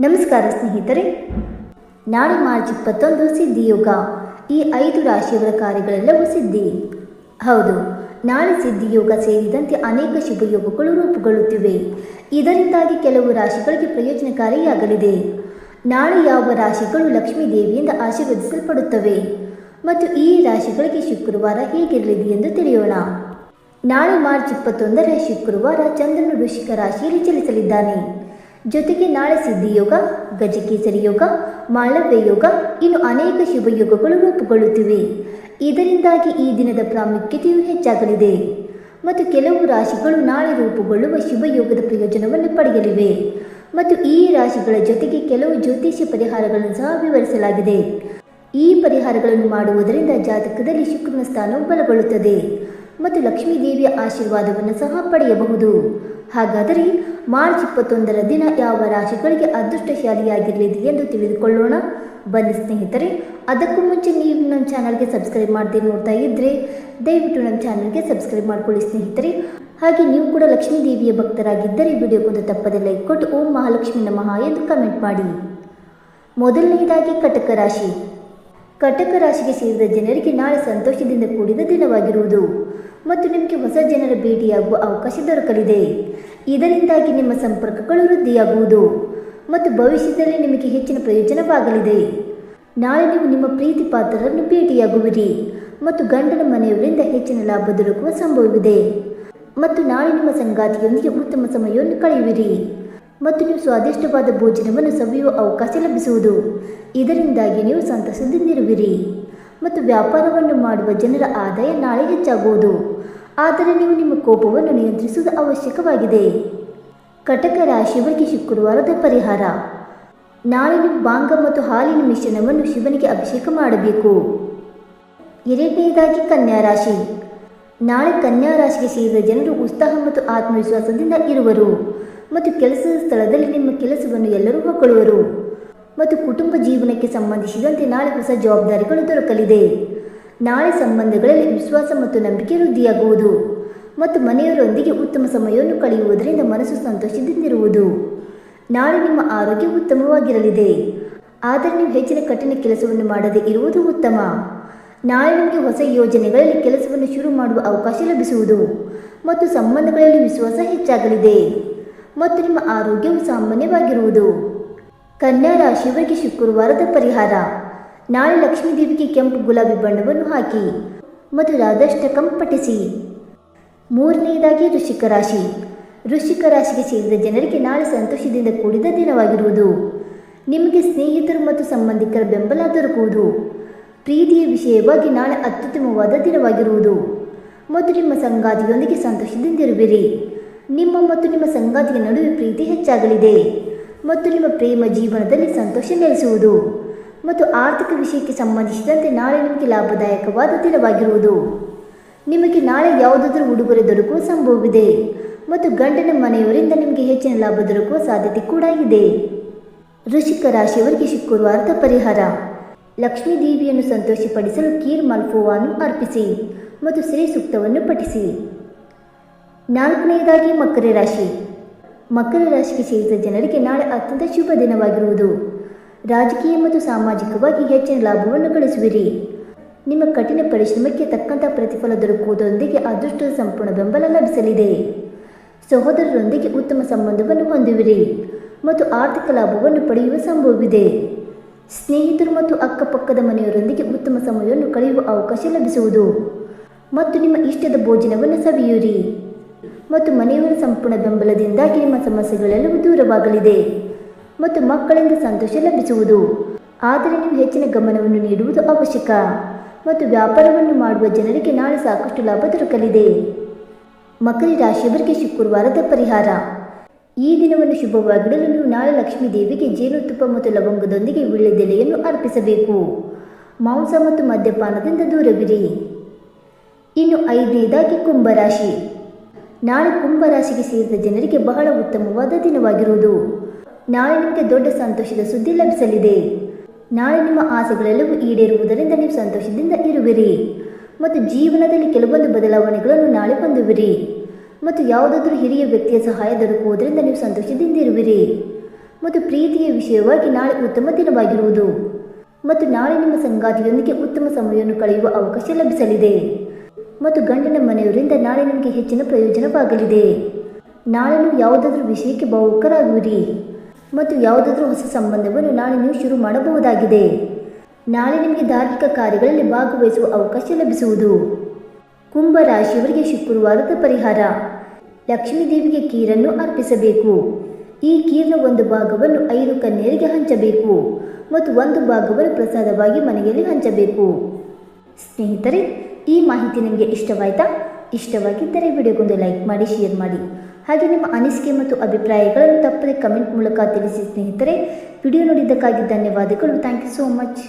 ನಮಸ್ಕಾರ ಸ್ನೇಹಿತರೆ, ನಾಳೆ ಮಾರ್ಚ್ 21 ಸಿದ್ಧಿಯೋಗ. ಈ 5 ರಾಶಿಯವರ ಕಾರ್ಯಗಳೆಲ್ಲವೂ ಸಿದ್ಧಿ. ಹೌದು, ನಾಳೆ ಸಿದ್ಧಿಯೋಗ ಸೇರಿದಂತೆ ಅನೇಕ ಶುಭಯೋಗಗಳು ರೂಪುಗೊಳ್ಳುತ್ತಿವೆ. ಇದರಿಂದಾಗಿ ಕೆಲವು ರಾಶಿಗಳಿಗೆ ಪ್ರಯೋಜನಕಾರಿಯಾಗಲಿದೆ. ನಾಳೆ ಯಾವ ರಾಶಿಗಳು ಲಕ್ಷ್ಮೀ ದೇವಿಯಿಂದ ಆಶೀರ್ವದಿಸಲ್ಪಡುತ್ತವೆ ಮತ್ತು ಈ ರಾಶಿಗಳಿಗೆ ಶುಕ್ರವಾರ ಹೇಗಿರಲಿದೆ ಎಂದು ತಿಳಿಯೋಣ. ನಾಳೆ ಮಾರ್ಚ್ 21ರ ಶುಕ್ರವಾರ ಚಂದ್ರನು ವೃಶ್ಚಿಕ ರಾಶಿಯಲ್ಲಿ ಚಲಿಸಲಿದ್ದಾನೆ. ಜೊತೆಗೆ ನಾಳೆ ಸಿದ್ಧಿಯೋಗ, ಗಜಕೇಸರಿ ಯೋಗ, ಮಾಳವ್ಯ ಯೋಗ, ಇನ್ನು ಅನೇಕ ಶುಭಯೋಗಗಳು ರೂಪುಗೊಳ್ಳುತ್ತಿವೆ. ಇದರಿಂದಾಗಿ ಈ ದಿನದ ಪ್ರಾಮುಖ್ಯತೆಯು ಹೆಚ್ಚಾಗಲಿದೆ ಮತ್ತು ಕೆಲವು ರಾಶಿಗಳು ನಾಳೆ ರೂಪುಗೊಳ್ಳುವ ಶುಭಯೋಗದ ಪ್ರಯೋಜನವನ್ನು ಪಡೆಯಲಿವೆ ಮತ್ತು ಈ ರಾಶಿಗಳ ಜೊತೆಗೆ ಕೆಲವು ಜ್ಯೋತಿಷ್ಯ ಪರಿಹಾರಗಳನ್ನು ಸಹ ವಿವರಿಸಲಾಗಿದೆ. ಈ ಪರಿಹಾರಗಳನ್ನು ಮಾಡುವುದರಿಂದ ಜಾತಕದಲ್ಲಿ ಶುಕ್ರನ ಸ್ಥಾನವು ಬಲಗೊಳ್ಳುತ್ತದೆ ಮತ್ತು ಲಕ್ಷ್ಮೀ ದೇವಿಯ ಆಶೀರ್ವಾದವನ್ನು ಸಹ ಪಡೆಯಬಹುದು. ಹಾಗಾದರೆ ಮಾರ್ಚ್ 21ರ ದಿನ ಯಾವ ರಾಶಿಗಳಿಗೆ ಅದೃಷ್ಟಶಾಲಿಯಾಗಿರಲಿದೆ ಎಂದು ತಿಳಿದುಕೊಳ್ಳೋಣ. ಬನ್ನಿ ಸ್ನೇಹಿತರೆ, ಅದಕ್ಕೂ ಮುಂಚೆ ನೀವು ನಮ್ಮ ಚಾನಲ್ಗೆ ಸಬ್ಸ್ಕ್ರೈಬ್ ಮಾಡದೆ ನೋಡ್ತಾ ಇದ್ದರೆ ದಯವಿಟ್ಟು ನಮ್ಮ ಚಾನಲ್ಗೆ ಸಬ್ಸ್ಕ್ರೈಬ್ ಮಾಡಿಕೊಳ್ಳಿ ಸ್ನೇಹಿತರೆ. ಹಾಗೆ ನೀವು ಕೂಡ ಲಕ್ಷ್ಮೀ ದೇವಿಯ ಭಕ್ತರಾಗಿದ್ದರೆ ವಿಡಿಯೋಗೊಂದು ತಪ್ಪದೆ ಲೈಕ್ ಕೊಟ್ಟು ಓಂ ಮಹಾಲಕ್ಷ್ಮಿ ನಮಃ ಎಂದು ಕಮೆಂಟ್ ಮಾಡಿ. ಮೊದಲನೆಯದಾಗಿ ಕಟಕ ರಾಶಿ. ಕಟಕ ರಾಶಿಗೆ ಸೇರಿದ ಜನರಿಗೆ ನಾಳೆ ಸಂತೋಷದಿಂದ ಕೂಡಿದ ದಿನವಾಗಿರುವುದು ಮತ್ತು ನಿಮಗೆ ಹೊಸ ಜನರ ಭೇಟಿಯಾಗುವ ಅವಕಾಶ ದೊರಕಲಿದೆ. ಇದರಿಂದಾಗಿ ನಿಮ್ಮ ಸಂಪರ್ಕಗಳು ವೃದ್ಧಿಯಾಗುವುದು ಮತ್ತು ಭವಿಷ್ಯದಲ್ಲಿ ನಿಮಗೆ ಹೆಚ್ಚಿನ ಪ್ರಯೋಜನವಾಗಲಿದೆ. ನಾಳೆ ನೀವು ನಿಮ್ಮ ಪ್ರೀತಿ ಪಾತ್ರರನ್ನು ಭೇಟಿಯಾಗುವಿರಿ ಮತ್ತು ಗಂಡನ ಮನೆಯವರಿಂದ ಹೆಚ್ಚಿನ ಲಾಭ ದೊರಕುವ ಸಂಭವವಿದೆ ಮತ್ತು ನಾಳೆ ನಿಮ್ಮ ಸಂಗಾತಿಯೊಂದಿಗೆ ಉತ್ತಮ ಸಮಯವನ್ನು ಕಳೆಯುವಿರಿ ಮತ್ತು ನೀವು ಸ್ವಾದಿಷ್ಟವಾದ ಭೋಜನವನ್ನು ಸವಿಯುವ ಅವಕಾಶ ಲಭಿಸುವುದು. ಇದರಿಂದಾಗಿ ನೀವು ಸಂತಸದಿಂದಿರುವಿರಿ ಮತ್ತು ವ್ಯಾಪಾರವನ್ನು ಮಾಡುವ ಜನರ ಆದಾಯ ನಾಳೆ ಹೆಚ್ಚಾಗುವುದು. ಆದರೆ ನೀವು ನಿಮ್ಮ ಕೋಪವನ್ನು ನಿಯಂತ್ರಿಸುವುದು ಅವಶ್ಯಕವಾಗಿದೆ. ಕಟಕ ರಾಶಿಯವರಿಗೆ ಶುಕ್ರವಾರದ ಪರಿಹಾರ. ನಾಳೆ ನೀವು ಭಾಂಗ ಮತ್ತು ಹಾಲಿನ ಮಿಶ್ರಣವನ್ನು ಶಿವನಿಗೆ ಅಭಿಷೇಕ ಮಾಡಬೇಕು. ಎರಡನೆಯದಾಗಿ ಕನ್ಯಾ ರಾಶಿ. ನಾಳೆ ಕನ್ಯಾ ರಾಶಿಗೆ ಸೇರಿದ ಜನರು ಉತ್ಸಾಹ ಮತ್ತು ಆತ್ಮವಿಶ್ವಾಸದಿಂದ ಇರುವರು ಮತ್ತು ಕೆಲಸದ ಸ್ಥಳದಲ್ಲಿ ನಿಮ್ಮ ಕೆಲಸವನ್ನು ಎಲ್ಲರೂ ಹೊಗಳುವರು ಮತ್ತು ಕುಟುಂಬ ಜೀವನಕ್ಕೆ ಸಂಬಂಧಿಸಿದಂತೆ ನಾಳೆ ಹೊಸ ಜವಾಬ್ದಾರಿಗಳು ದೊರಕಲಿದೆ. ನಾಳೆ ಸಂಬಂಧಗಳಲ್ಲಿ ವಿಶ್ವಾಸ ಮತ್ತು ನಂಬಿಕೆ ವೃದ್ಧಿಯಾಗುವುದು ಮತ್ತು ಮನೆಯವರೊಂದಿಗೆ ಉತ್ತಮ ಸಮಯವನ್ನು ಕಳೆಯುವುದರಿಂದ ಮನಸ್ಸು ಸಂತೋಷದಿಂದಿರುವುದು. ನಾಳೆ ನಿಮ್ಮ ಆರೋಗ್ಯ ಉತ್ತಮವಾಗಿರಲಿದೆ, ಆದರೆ ನೀವು ಹೆಚ್ಚಿನ ಕಠಿಣ ಕೆಲಸವನ್ನು ಮಾಡದೇ ಇರುವುದು ಉತ್ತಮ. ನಾಳೆ ನಿಮಗೆ ಹೊಸ ಯೋಜನೆಗಳಲ್ಲಿ ಕೆಲಸವನ್ನು ಶುರು ಮಾಡುವ ಅವಕಾಶ ಲಭಿಸುವುದು ಮತ್ತು ಸಂಬಂಧಗಳಲ್ಲಿ ವಿಶ್ವಾಸ ಹೆಚ್ಚಾಗಲಿದೆ ಮತ್ತು ನಿಮ್ಮ ಆರೋಗ್ಯವು ಸಾಮಾನ್ಯವಾಗಿರುವುದು. ಕನ್ಯಾ ರಾಶಿಯವರಿಗೆ ಶುಕ್ರವಾರದ ಪರಿಹಾರ. ನಾಳೆ ಲಕ್ಷ್ಮೀ ದೇವಿಗೆ ಕೆಂಪು ಗುಲಾಬಿ ಬಣ್ಣವನ್ನು ಹಾಕಿ ಮತ್ತು ರಾಧಾಷ್ಟಕಂ ಪಠಿಸಿ. ಮೂರನೆಯದಾಗಿ ವೃಶ್ಚಿಕ ರಾಶಿ. ವೃಶ್ಚಿಕ ರಾಶಿಗೆ ಸೇರಿದ ಜನರಿಗೆ ನಾಳೆ ಸಂತೋಷದಿಂದ ಕೂಡಿದ ದಿನವಾಗಿರುವುದು. ನಿಮಗೆ ಸ್ನೇಹಿತರು ಮತ್ತು ಸಂಬಂಧಿಕರ ಬೆಂಬಲ ದೊರಕುವುದು. ಪ್ರೀತಿಯ ವಿಷಯವಾಗಿ ನಾಳೆ ಅತ್ಯುತ್ತಮವಾದ ದಿನವಾಗಿರುವುದು ಮತ್ತು ನಿಮ್ಮ ಸಂಗಾತಿಯೊಂದಿಗೆ ಸಂತೋಷದಿಂದಿರುವಿರಿ. ನಿಮ್ಮ ಮತ್ತು ನಿಮ್ಮ ಸಂಗಾತಿಯ ನಡುವೆ ಪ್ರೀತಿ ಹೆಚ್ಚಾಗಲಿದೆ ಮತ್ತು ನಿಮ್ಮ ಪ್ರೇಮ ಜೀವನದಲ್ಲಿ ಸಂತೋಷ ನೆಲೆಸುವುದು ಮತ್ತು ಆರ್ಥಿಕ ವಿಷಯಕ್ಕೆ ಸಂಬಂಧಿಸಿದಂತೆ ನಾಳೆ ನಿಮಗೆ ಲಾಭದಾಯಕವಾದ ದಿನವಾಗಿರುವುದು. ನಿಮಗೆ ನಾಳೆ ಯಾವುದಾದರೂ ಉಡುಗೊರೆ ದೊರಕುವ ಸಂಭವವಿದೆ ಮತ್ತು ಗಂಡನ ಮನೆಯವರಿಂದ ನಿಮಗೆ ಹೆಚ್ಚಿನ ಲಾಭ ದೊರಕುವ ಸಾಧ್ಯತೆ ಕೂಡ ಇದೆ. ವೃಶ್ಚಿಕ ರಾಶಿಯವರಿಗೆ ಶುಕ್ರವಾರದ ಪರಿಹಾರ. ಲಕ್ಷ್ಮೀ ದೇವಿಯನ್ನು ಸಂತೋಷಪಡಿಸಲು ಕೀರ್ ಮಲ್ಫೋವನ್ನು ಅರ್ಪಿಸಿ ಮತ್ತು ಶ್ರೀ ಸೂಕ್ತವನ್ನು ಪಠಿಸಿ. ನಾಲ್ಕನೆಯದಾಗಿ ಮಕರ ರಾಶಿ. ಮಕರ ರಾಶಿಗೆ ಸೇರಿದ ಜನರಿಗೆ ನಾಳೆ ಅತ್ಯಂತ ಶುಭ ದಿನವಾಗಿರುವುದು. ರಾಜಕೀಯ ಮತ್ತು ಸಾಮಾಜಿಕವಾಗಿ ಹೆಚ್ಚಿನ ಲಾಭವನ್ನು ಗಳಿಸುವಿರಿ. ನಿಮ್ಮ ಕಠಿಣ ಪರಿಶ್ರಮಕ್ಕೆ ತಕ್ಕಂಥ ಪ್ರತಿಫಲ ದೊರಕುವುದರೊಂದಿಗೆ ಅದೃಷ್ಟದ ಸಂಪೂರ್ಣ ಬೆಂಬಲ ಲಭಿಸಲಿದೆ. ಸಹೋದರರೊಂದಿಗೆ ಉತ್ತಮ ಸಂಬಂಧವನ್ನು ಹೊಂದುವಿರಿ ಮತ್ತು ಆರ್ಥಿಕ ಲಾಭವನ್ನು ಪಡೆಯುವ ಸಂಭವವಿದೆ. ಸ್ನೇಹಿತರು ಮತ್ತು ಅಕ್ಕಪಕ್ಕದ ಮನೆಯವರೊಂದಿಗೆ ಉತ್ತಮ ಸಮಯವನ್ನು ಕಳೆಯುವ ಅವಕಾಶ ಲಭಿಸುವುದು ಮತ್ತು ನಿಮ್ಮ ಇಷ್ಟದ ಭೋಜನವನ್ನು ಸವಿಯುರಿ ಮತ್ತು ಮನೆಯವರ ಸಂಪೂರ್ಣ ಬೆಂಬಲದಿಂದಾಗಿ ನಿಮ್ಮ ಸಮಸ್ಯೆಗಳೆಲ್ಲವೂ ದೂರವಾಗಲಿದೆ ಮತ್ತು ಮಕ್ಕಳಿಂದ ಸಂತೋಷ ಲಭಿಸುವುದು. ಆದರೆ ನೀವು ಹೆಚ್ಚಿನ ಗಮನವನ್ನು ನೀಡುವುದು ಅವಶ್ಯಕ ಮತ್ತು ವ್ಯಾಪಾರವನ್ನು ಮಾಡುವ ಜನರಿಗೆ ನಾಳೆ ಸಾಕಷ್ಟು ಲಾಭ ದೊರಕಲಿದೆ. ಮಕರ ರಾಶಿಯವರಿಗೆ ಶುಕ್ರವಾರದ ಪರಿಹಾರ. ಈ ದಿನವನ್ನು ಶುಭವಾಗಿಡಲು ನೀವು ನಾಳೆ ಲಕ್ಷ್ಮೀ ದೇವಿಗೆ ಜೇನುತುಪ್ಪ ಮತ್ತು ಲವಂಗದೊಂದಿಗೆ ವೀಳ್ಯದೆಲೆಯನ್ನು ಅರ್ಪಿಸಬೇಕು. ಮಾಂಸ ಮತ್ತು ಮದ್ಯಪಾನದಿಂದ ದೂರವಿರಿ. ಇನ್ನು ಐದನೇದಾಗಿ ಕುಂಭರಾಶಿ. ನಾಳೆ ಕುಂಭರಾಶಿಗೆ ಸೇರಿದ ಜನರಿಗೆ ಬಹಳ ಉತ್ತಮವಾದ ದಿನವಾಗಿರುವುದು. ನಾಳೆ ನಿಮಗೆ ದೊಡ್ಡ ಸಂತೋಷದ ಸುದ್ದಿ ಲಭಿಸಲಿದೆ. ನಾಳೆ ನಿಮ್ಮ ಆಸೆಗಳೆಲ್ಲವೂ ಈಡೇರುವುದರಿಂದ ನೀವು ಸಂತೋಷದಿಂದ ಇರುವಿರಿ ಮತ್ತು ಜೀವನದಲ್ಲಿ ಕೆಲವೊಂದು ಬದಲಾವಣೆಗಳನ್ನು ನಾಳೆ ಹೊಂದುವಿರಿ ಮತ್ತು ಯಾವುದಾದರೂ ಹಿರಿಯ ವ್ಯಕ್ತಿಯ ಸಹಾಯ ದೊರಕುವುದರಿಂದ ನೀವು ಸಂತೋಷದಿಂದ ಇರುವಿರಿ ಮತ್ತು ಪ್ರೀತಿಯ ವಿಷಯವಾಗಿ ನಾಳೆ ಉತ್ತಮ ದಿನವಾಗಿರುವುದು ಮತ್ತು ನಾಳೆ ನಿಮ್ಮ ಸಂಗಾತಿಯೊಂದಿಗೆ ಉತ್ತಮ ಸಮಯವನ್ನು ಕಳೆಯುವ ಅವಕಾಶ ಲಭಿಸಲಿದೆ ಮತ್ತು ಗಂಡನ ಮನೆಯವರಿಂದ ನಾಳೆ ನಿಮಗೆ ಹೆಚ್ಚಿನ ಪ್ರಯೋಜನವಾಗಲಿದೆ. ನಾಳೆ ನೀವು ಯಾವುದಾದ್ರೂ ವಿಷಯಕ್ಕೆ ಭಾವುಕರಾಗುವಿರಿ ಮತ್ತು ಯಾವುದಾದ್ರೂ ಹೊಸ ಸಂಬಂಧವನ್ನು ನಾಳೆ ನೀವು ಶುರು ಮಾಡಬಹುದಾಗಿದೆ. ನಾಳೆ ನಿಮಗೆ ಧಾರ್ಮಿಕ ಕಾರ್ಯಗಳಲ್ಲಿ ಭಾಗವಹಿಸುವ ಅವಕಾಶ ಲಭಿಸುವುದು. ಕುಂಭ ರಾಶಿಯವರಿಗೆ ಶುಕ್ರವಾರದ ಪರಿಹಾರ: ಲಕ್ಷ್ಮೀ ದೇವಿಗೆ ಕೀರನ್ನು ಅರ್ಪಿಸಬೇಕು. ಈ ಕೀರ್ನ ಒಂದು ಭಾಗವನ್ನು 5 ಕನ್ಯರಿಗೆ ಹಂಚಬೇಕು ಮತ್ತು ಒಂದು ಭಾಗವನ್ನು ಪ್ರಸಾದವಾಗಿ ಮನೆಯಲ್ಲಿ ಹಂಚಬೇಕು. ಸ್ನೇಹಿತರೆ, ಈ ಮಾಹಿತಿ ನಿಮಗೆ ಇಷ್ಟವಾಯಿತಾ? ಇಷ್ಟವಾಗಿದ್ದರೆ ವಿಡಿಯೋಗೊಂದು ಲೈಕ್ ಮಾಡಿ, ಶೇರ್ ಮಾಡಿ. ಹಾಗೆ ನಿಮ್ಮ ಅನಿಸಿಕೆ ಮತ್ತು ಅಭಿಪ್ರಾಯಗಳನ್ನು ತಪ್ಪದೆ ಕಮೆಂಟ್ ಮೂಲಕ ತಿಳಿಸಿ. ಸ್ನೇಹಿತರೆ, ವಿಡಿಯೋ ನೋಡಿದ್ದಕ್ಕಾಗಿ ಧನ್ಯವಾದಗಳು. Thank you so much.